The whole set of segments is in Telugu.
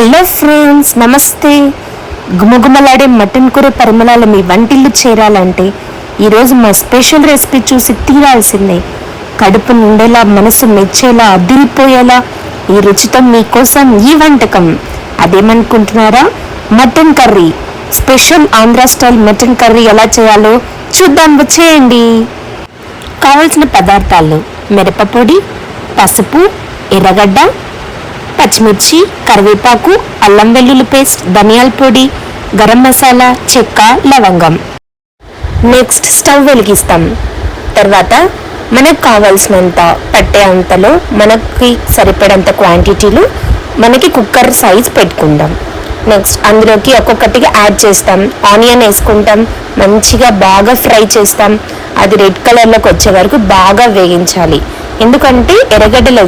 హలో ఫ్రెండ్స్, నమస్తే. గుమగుమలాడే మటన్ కూర పరిమళాలు మీ వంటిల్లు చేరాలంటే ఈరోజు మా స్పెషల్ రెసిపీ చూసి తీరాల్సిందే. కడుపు నిండేలా, మనసు మెచ్చేలా, అదిరిపోయేలా ఈ రుచితో మీకోసం ఈ వంటకం. అదేమనుకుంటున్నారా? Mutton curry, special Andhra style mutton curry ఎలా చేయాలో చూద్దాం, వచ్చేయండి. కావలసిన పదార్థాలు: మిరపపొడి, పసుపు, ఎర్రగడ్డ, పచ్చిమిర్చి, కరివేపాకు, అల్లం వెల్లుల్లి పేస్ట్, ధనియాల పొడి, గరం మసాలా, చెక్క, లవంగం. నెక్స్ట్ స్టవ్ వెలిగిస్తాం. తర్వాత మనకు కావాల్సినంత పట్టే అంతలో, మనకి సరిపడంత క్వాంటిటీలో మనకి కుక్కర్ సైజ్ పెట్టుకుందాం. నెక్స్ట్ అందులోకి ఒక్కొక్కటిగా యాడ్ చేస్తాం. ఆనియన్ వేసుకుంటాం, మంచిగా బాగా ఫ్రై చేస్తాం. అది రెడ్ కలర్లోకి వచ్చే వరకు బాగా వేగించాలి. ఎందుకంటే ఎర్రగడ్డలు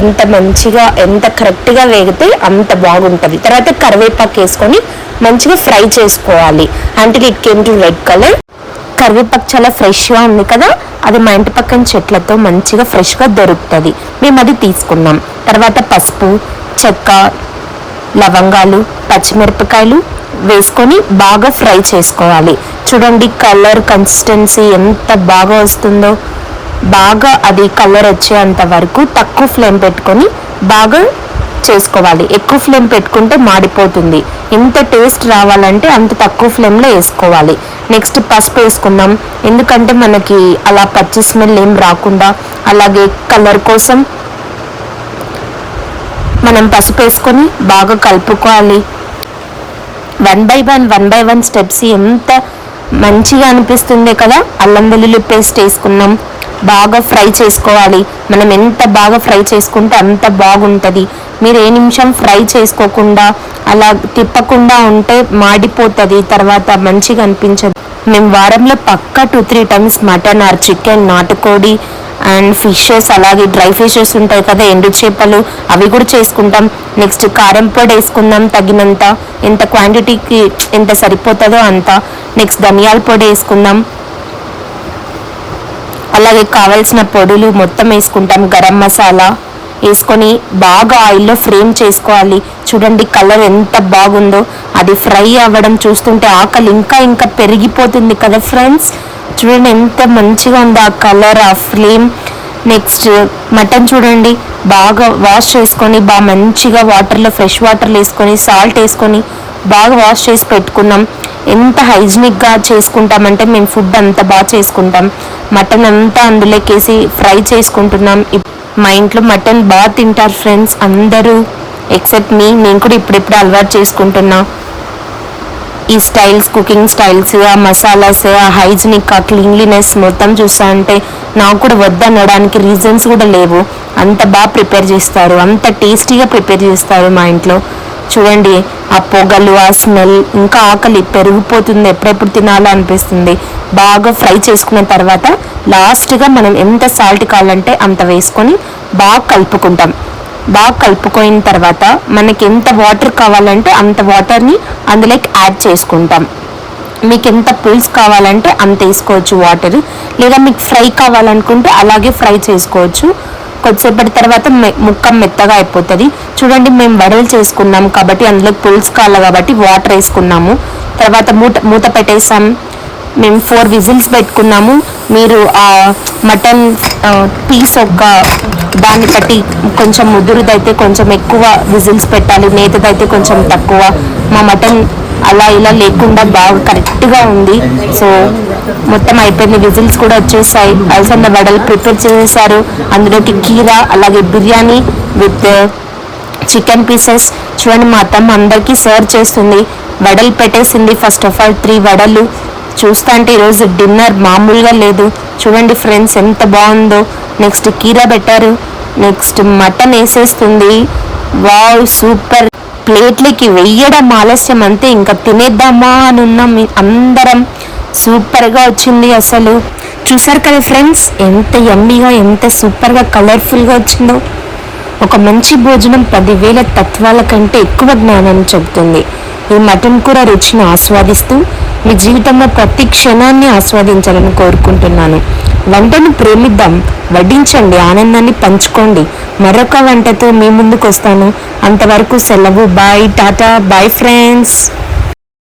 ఎంత కరెక్ట్గా వేగితే అంత బాగుంటుంది. తర్వాత కరివేపాకు వేసుకొని మంచిగా ఫ్రై చేసుకోవాలి అంటే it came to red colour. కరివేపాకు చాలా ఫ్రెష్గా ఉంది కదా, అది మా ఇంటి పక్కన చెట్లతో మంచిగా ఫ్రెష్గా దొరుకుతుంది. మేము అది తీసుకున్నాం. తర్వాత పసుపు, చెక్క, లవంగాలు, పచ్చిమిరపకాయలు వేసుకొని బాగా ఫ్రై చేసుకోవాలి. చూడండి కలర్ కన్సిస్టెన్సీ ఎంత బాగా వస్తుందో. బాగా అది కలర్ వచ్చేంత వరకు తక్కువ ఫ్లేమ్ పెట్టుకొని బాగా చేసుకోవాలి. ఎక్కువ ఫ్లేమ్ పెట్టుకుంటే మాడిపోతుంది. ఎంత టేస్ట్ రావాలంటే అంత తక్కువ ఫ్లేమ్లో వేసుకోవాలి. నెక్స్ట్ పసుపు వేసుకుందాం, ఎందుకంటే మనకి అలా పచ్చి స్మెల్ ఏం రాకుండా. అలాగే కలర్ కోసం మనం పసుపు వేసుకొని బాగా కలుపుకోవాలి. వన్ బై వన్ స్టెప్స్ ఎంత మంచిగా అనిపిస్తుంది కదా. అల్లం వెల్లుల్లి పేస్ట్ వేసుకున్నాం, బాగా ఫ్రై చేసుకోవాలి. మనం ఎంత బాగా ఫ్రై చేసుకుంటే అంత బాగుంటుంది. మీరు ఏ నిమిషం ఫ్రై చేసుకోకుండా అలా తిప్పకుండా ఉంటే మాడిపోతుంది, తర్వాత మంచిగా అనిపించదు. మేము వారంలో పక్కా 2-3 టైమ్స్ మటన్ ఆర్ చికెన్, నాటుకోడి అండ్ ఫిషెస్, అలాగే డ్రై ఫిషెస్ ఉంటాయి కదా, ఎండు చేపలు, అవి కూడా చేసుకుంటాం. నెక్స్ట్ కారం పొడి వేసుకుందాం తగినంత, ఎంత క్వాంటిటీకి ఎంత సరిపోతుందో అంత. నెక్స్ట్ ధనియాల పొడి వేసుకుందాం. అలాగే కావాల్సిన పొడులు మొత్తం వేసుకుంటాం. గరం మసాలా వేసుకొని బాగా ఆయిల్లో ఫ్రేమ్ చేసుకోవాలి. చూడండి కలర్ ఎంత బాగుందో. అది ఫ్రై అవ్వడం చూస్తుంటే ఆకలి ఇంకా పెరిగిపోతుంది కదా ఫ్రెండ్స్. చూడండి ఎంత మంచిగా ఉందో ఆ కలర్, ఆ ఫ్లేమ్. నెక్స్ట్ మటన్ చూడండి బాగా వాష్ చేసుకొని బాగా మంచిగా వాటర్లో, ఫ్రెష్ వాటర్లో వేసుకొని సాల్ట్ వేసుకొని బాగా వాష్ చేసి పెట్టుకున్నాం. ఎంత హైజీనిక్గా చేసుకుంటామంటే మేము ఫుడ్ అంత బాగా చేసుకుంటాం. మటన్ అంతా అందులోకేసి ఫ్రై చేసుకుంటున్నాం. మా ఇంట్లో మటన్ బాగా తింటారు ఫ్రెండ్స్ అందరూ, ఎక్సెప్ట్ మీ. నేను కూడా ఇప్పుడిప్పుడు అలవాటు చేసుకుంటున్నా ఈ స్టైల్స్, కుకింగ్ స్టైల్స్, ఆ మసాలాస్, ఆ హైజీనిక్, ఆ క్లీన్లీనెస్ మొత్తం చూస్తా అంటే నాకు కూడా వద్దనడానికి రీజన్స్ కూడా లేవు. అంత బాగా ప్రిపేర్ చేస్తారు, అంత టేస్టీగా ప్రిపేర్ చేస్తారు మా ఇంట్లో. చూడండి ఆ పొగలు, ఆ స్మెల్, ఇంకా ఆకలి పెరిగిపోతుంది, ఎప్పుడెప్పుడు తినాలో అనిపిస్తుంది. బాగా ఫ్రై చేసుకున్న తర్వాత లాస్ట్గా మనం ఎంత సాల్ట్ కావాలంటే అంత వేసుకొని బాగా కలుపుకుంటాం. బాగా కలుపుకోయిన తర్వాత మనకి ఎంత వాటర్ కావాలంటే అంత వాటర్ని అందులోకి యాడ్ చేసుకుంటాం. మీకు ఎంత పులుసు కావాలంటే అంత వేసుకోవచ్చు వాటర్, లేదా మీకు ఫ్రై కావాలనుకుంటే అలాగే ఫ్రై చేసుకోవచ్చు. కొద్దిసేపటి తర్వాత ముక్క మెత్తగా అయిపోతుంది. చూడండి మేము వడలు చేసుకున్నాం కాబట్టి అందులో పులుసు కావాలి కాబట్టి వాటర్ వేసుకున్నాము. తర్వాత మూత పెట్టేసాం. మేము 4 విజిల్స్ పెట్టుకున్నాము. మీరు ఆ మటన్ పీస్ దాన్ని బట్టి కొంచెం ముదురుదైతే కొంచెం ఎక్కువ విజిల్స్ పెట్టాలి, నేతదైతే కొంచెం తక్కువ. మా మటన్ అలా ఇలా లేకుండా బాగా కరెక్ట్గా ఉంది. సో మొత్తం అయిపోయింది, విజిల్స్ కూడా వచ్చేసాయి. అలసంద వడలు ప్రిపేర్ చేసేసారు. అందులోకి కీరా, అలాగే బిర్యానీ విత్ చికెన్ పీసెస్. చూడండి మా అత్తమ్మ అందరికీ సర్వ్ చేస్తుంది. వడలు పెట్టేసింది. ఫస్ట్ ఆఫ్ ఆల్ 3 వడలు. చూస్తా అంటే ఈరోజు డిన్నర్ మామూలుగా లేదు. చూడండి ఫ్రెండ్స్ ఎంత బాగుందో. నెక్స్ట్ కీరా పెట్టారు. నెక్స్ట్ మటన్ వేసేస్తుంది. Wow super. ప్లేట్లకి వెయ్యడం ఆలస్యం, అంతే ఇంకా తినేద్దామా అని ఉన్నాం అందరం. సూపర్గా వచ్చింది అసలు. చూసారు కదా ఫ్రెండ్స్ ఎంత యమ్మీగా, ఎంత సూపర్గా కలర్ఫుల్గా వచ్చిందో. ఒక మంచి భోజనం 10,000 తత్వాల కంటే ఎక్కువ జ్ఞానాన్ని చెబుతుంది. ఈ మటన్ కూర రుచిని ఆస్వాదిస్తూ మీ జీవితంలో ప్రతి క్షణాన్ని ఆస్వాదించాలని కోరుకుంటున్నాను. వంటను ప్రేమిద్దాం, వడ్డించండి, ఆనందాన్ని పంచుకోండి. మరొక వంటతో మీ ముందుకు వస్తాను. అంతవరకు సెలవు. Bye, tata, bye friends.